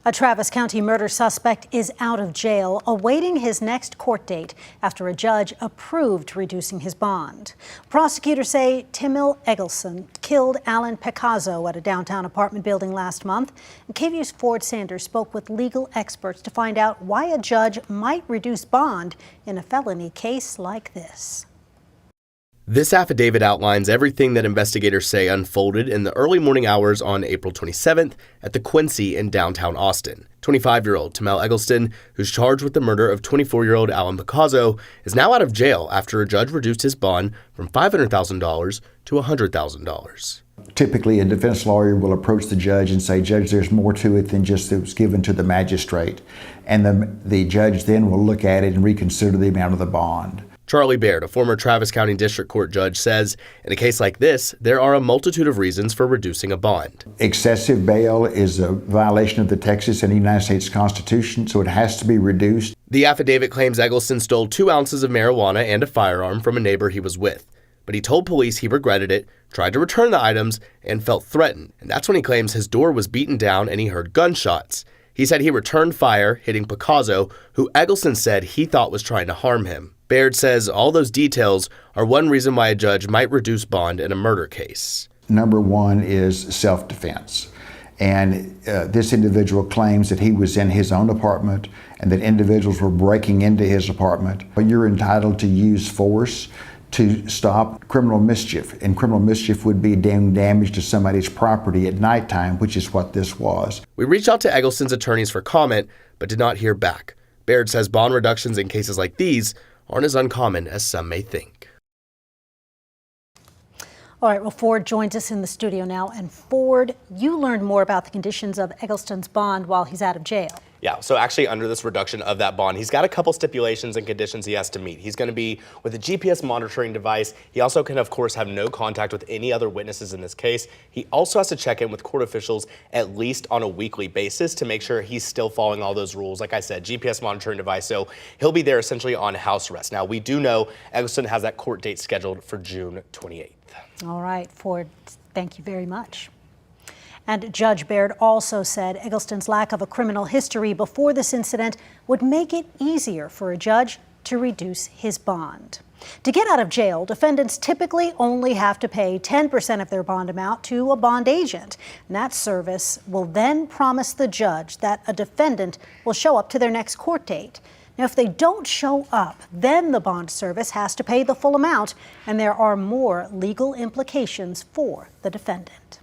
A Travis County murder suspect is out of jail, awaiting his next court date after a judge approved reducing his bond. Prosecutors say Timil Eggleston killed Alan Picasso at a downtown apartment building last month. And KVUE's Ford Sanders spoke with legal experts to find out why a judge might reduce bond in a felony case like this. This affidavit outlines everything that investigators say unfolded in the early morning hours on April 27th at the Quincy in downtown Austin. 25-year-old Timil Eggleston, who's charged with the murder of 24-year-old Alan Picasso, is now out of jail after a judge reduced his bond from $500,000 to $100,000. Typically, a defense lawyer will approach the judge and say, "Judge, there's more to it than just that was given to the magistrate." And the judge then will look at it and reconsider the amount of the bond. Charlie Baird, a former Travis County District Court judge, says in a case like this, there are a multitude of reasons for reducing a bond. Excessive bail is a violation of the Texas and the United States Constitution, so it has to be reduced. The affidavit claims Eggleston stole 2 ounces of marijuana and a firearm from a neighbor he was with. But he told police he regretted it, tried to return the items, and felt threatened. And that's when he claims his door was beaten down and he heard gunshots. He said he returned fire, hitting Picasso, who Eggleston said he thought was trying to harm him. Baird says all those details are one reason why a judge might reduce bond in a murder case. Number one is self-defense. And this individual claims that he was in his own apartment and that individuals were breaking into his apartment. You're entitled to use force to stop criminal mischief, and criminal mischief would be doing damage to somebody's property at nighttime, which is what this was. We reached out to Eggleston's attorneys for comment, but did not hear back. Baird says bond reductions in cases like these aren't as uncommon as some may think. All right, well, Ford joins us in the studio now. And Ford, you learned more about the conditions of Eggleston's bond while he's out of jail. Yeah, so actually under this reduction of that bond, he's got a couple stipulations and conditions he has to meet. He's going to be with a GPS monitoring device. He also can, of course, have no contact with any other witnesses in this case. He also has to check in with court officials at least on a weekly basis to make sure he's still following all those rules. Like I said, GPS monitoring device, so he'll be there essentially on house arrest. Now, we do know Eggleston has that court date scheduled for June 28th. All right, Ford, thank you very much. And Judge Baird also said Eggleston's lack of a criminal history before this incident would make it easier for a judge to reduce his bond. To get out of jail, defendants typically only have to pay 10% of their bond amount to a bond agent. And that service will then promise the judge that a defendant will show up to their next court date. Now, if they don't show up, then the bond service has to pay the full amount, and there are more legal implications for the defendant.